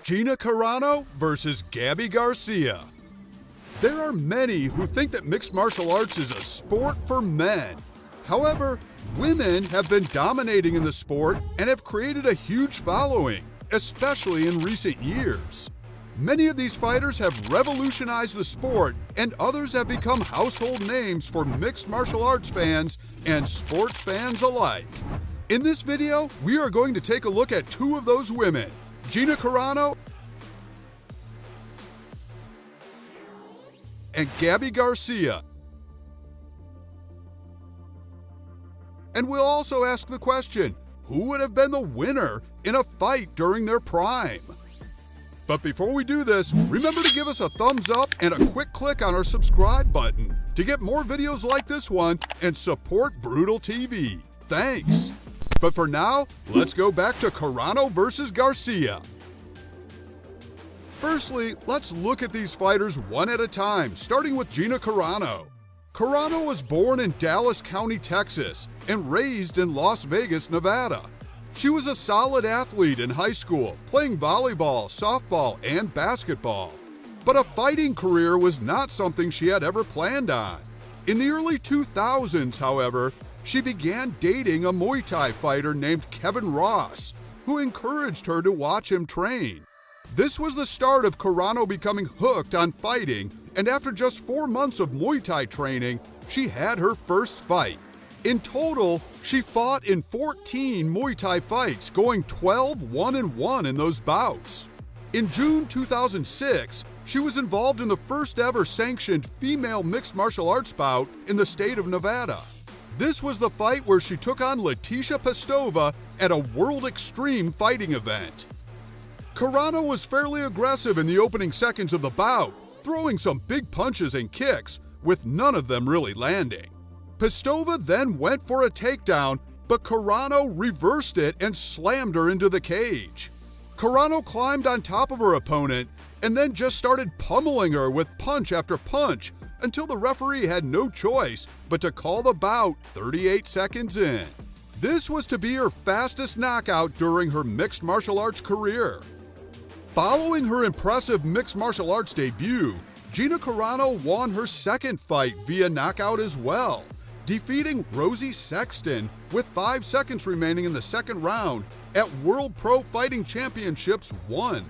Gina Carano versus Gabi Garcia. There are many who think that mixed martial arts is a sport for men. However, women have been dominating in the sport and have created a huge following, especially in recent years. Many of these fighters have revolutionized the sport, and others have become household names for mixed martial arts fans and sports fans alike. In this video, we are going to take a look at two of those women, Gina Carano and Gabi Garcia. And we'll also ask the question, who would have been the winner in a fight during their prime? But before we do this, remember to give us a thumbs up and a quick click on our subscribe button to get more videos like this one and support Brutal TV. Thanks! But for now, let's go back to Carano versus Garcia. Firstly, let's look at these fighters one at a time, starting with Gina Carano. Carano was born in Dallas County, Texas, and raised in Las Vegas, Nevada. She was a solid athlete in high school, playing volleyball, softball, and basketball. But a fighting career was not something she had ever planned on. In the early 2000s, however, she began dating a Muay Thai fighter named Kevin Ross, who encouraged her to watch him train. This was the start of Carano becoming hooked on fighting, and after just 4 months of Muay Thai training, she had her first fight. In total, she fought in 14 Muay Thai fights, going 12-1-1 in those bouts. In June 2006, she was involved in the first ever sanctioned female mixed martial arts bout in the state of Nevada. This was the fight where she took on Leticia Pestova at a World Extreme fighting event. Carano was fairly aggressive in the opening seconds of the bout, throwing some big punches and kicks, with none of them really landing. Pestova then went for a takedown, but Carano reversed it and slammed her into the cage. Carano climbed on top of her opponent and then just started pummeling her with punch after punch until the referee had no choice but to call the bout 38 seconds in. This was to be her fastest knockout during her mixed martial arts career. Following her impressive mixed martial arts debut, Gina Carano won her second fight via knockout as well, defeating Rosie Sexton with 5 seconds remaining in the second round at World Pro Fighting Championships 1.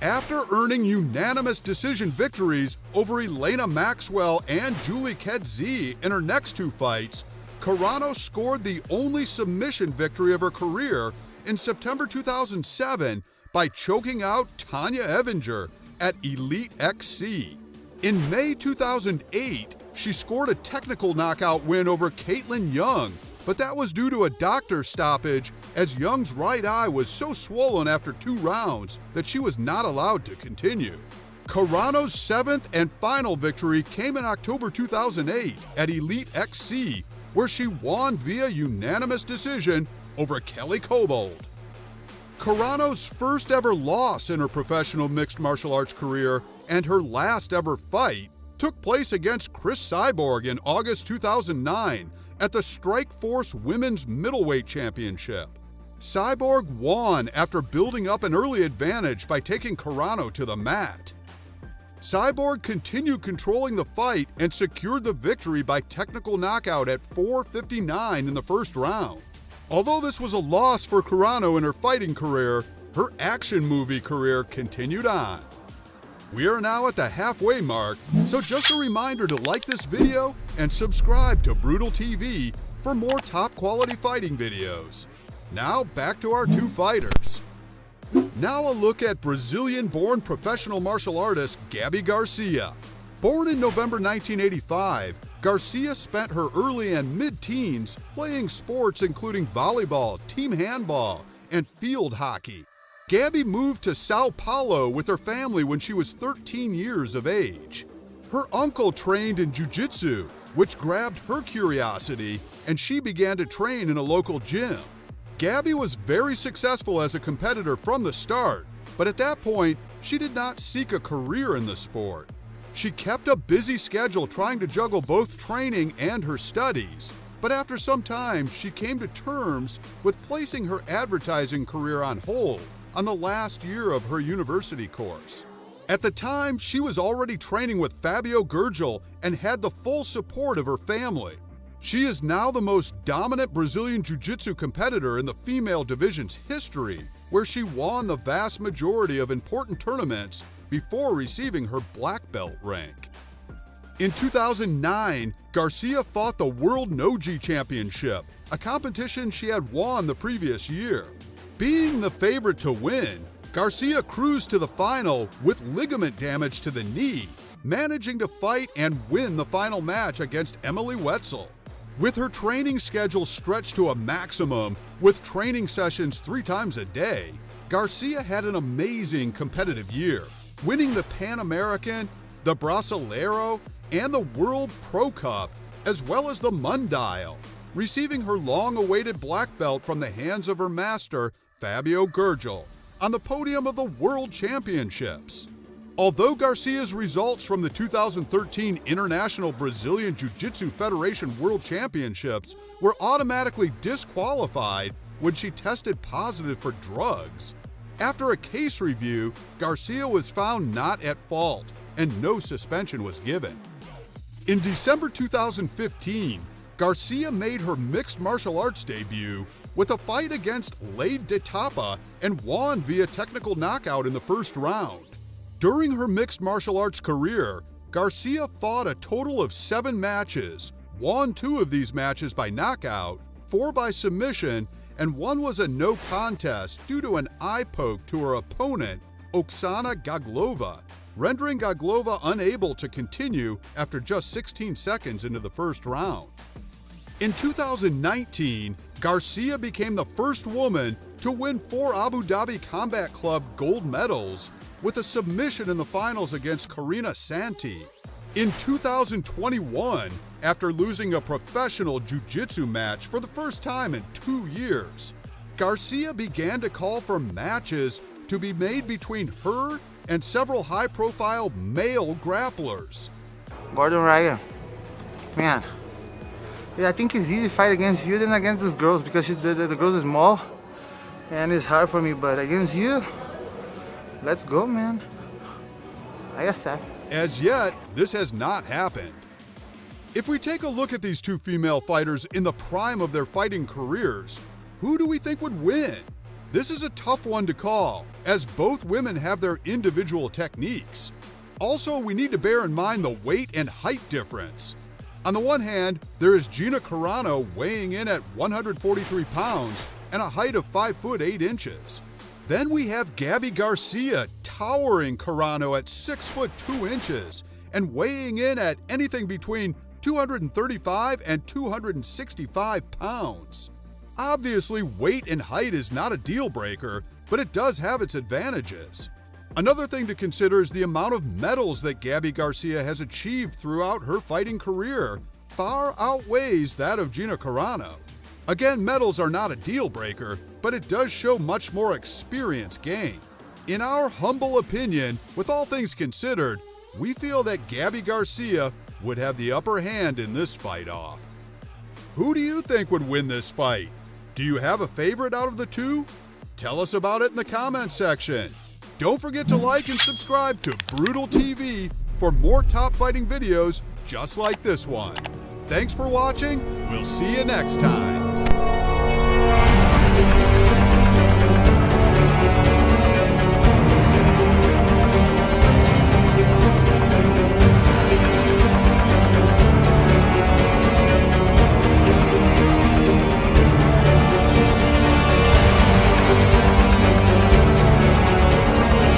After earning unanimous decision victories over Elena Maxwell and Julie Kedzie in her next 2 fights, Carano scored the only submission victory of her career in September 2007 by choking out Tanya Evinger at Elite XC. In May 2008, she scored a technical knockout win over Caitlin Young, but that was due to a doctor stoppage as Young's right eye was so swollen after 2 rounds that she was not allowed to continue. Carano's 7th and final victory came in October 2008 at Elite XC, where she won via unanimous decision over Kelly Cobold. Carano's first ever loss in her professional mixed martial arts career and her last ever fight took place against Cris Cyborg in August 2009 at the Strikeforce Women's Middleweight Championship. Cyborg won after building up an early advantage by taking Carano to the mat. Cyborg continued controlling the fight and secured the victory by technical knockout at 4:59 in the first round. Although this was a loss for Carano in her fighting career, her action movie career continued on. We are now at the halfway mark, so just a reminder to like this video and subscribe to Brutal TV for more top quality fighting videos. Now back to our 2 fighters. Now a look at Brazilian-born professional martial artist Gabi Garcia. Born in November 1985, Garcia spent her early and mid-teens playing sports including volleyball, team handball, and field hockey. Gabi moved to Sao Paulo with her family when she was 13 years of age. Her uncle trained in jiu-jitsu, which grabbed her curiosity, and she began to train in a local gym. Gabi was very successful as a competitor from the start, but at that point, she did not seek a career in the sport. She kept a busy schedule trying to juggle both training and her studies, but after some time, she came to terms with placing her advertising career on hold on the last year of her university course. At the time, she was already training with Fabio Gurgel and had the full support of her family. She is now the most dominant Brazilian Jiu-Jitsu competitor in the female division's history, where she won the vast majority of important tournaments before receiving her black belt rank. In 2009, Garcia fought the World No-Gi Championship, a competition she had won the previous year. Being the favorite to win, Garcia cruised to the final with ligament damage to the knee, managing to fight and win the final match against Emily Wetzel. With her training schedule stretched to a maximum, with training sessions 3 times a day, Garcia had an amazing competitive year, winning the Pan American, the Brasileiro, and the World Pro Cup, as well as the Mundial, receiving her long-awaited black belt from the hands of her master, Fabio Gurgel, on the podium of the World Championships. Although Garcia's results from the 2013 International Brazilian Jiu-Jitsu Federation World Championships were automatically disqualified when she tested positive for drugs, after a case review, Garcia was found not at fault and no suspension was given. In December 2015, Garcia made her mixed martial arts debut with a fight against Lade de Tapa and won via technical knockout in the first round. During her mixed martial arts career, Garcia fought a total of 7 matches, won 2 of these matches by knockout, 4 by submission, and 1 was a no contest due to an eye poke to her opponent, Oksana Gaglova, rendering Gaglova unable to continue after just 16 seconds into the first round. In 2019, Garcia became the first woman to win 4 Abu Dhabi Combat Club gold medals with a submission in the finals against Karina Santi. In 2021, after losing a professional jiu-jitsu match for the first time in 2 years, Garcia began to call for matches to be made between her and several high-profile male grapplers. Gordon Ryan, man, I think it's easy to fight against you than against these girls because the girls are small and it's hard for me, but against you, let's go, man. I accept. As yet, this has not happened. If we take a look at these 2 female fighters in the prime of their fighting careers, who do we think would win? This is a tough one to call, as both women have their individual techniques. Also, we need to bear in mind the weight and height difference. On the one hand, there is Gina Carano weighing in at 143 pounds and a height of 5 foot 8 inches. Then we have Gabi Garcia towering Carano at 6 foot 2 inches and weighing in at anything between 235 and 265 pounds. Obviously, weight and height is not a deal breaker, but it does have its advantages. Another thing to consider is the amount of medals that Gabi Garcia has achieved throughout her fighting career far outweighs that of Gina Carano. Again, medals are not a deal breaker, but it does show much more experience gained. In our humble opinion, with all things considered, we feel that Gabi Garcia would have the upper hand in this fight-off. Who do you think would win this fight? Do you have a favorite out of the 2? Tell us about it in the comments section. Don't forget to like and subscribe to Brutal TV for more top fighting videos just like this one. Thanks for watching. We'll see you next time.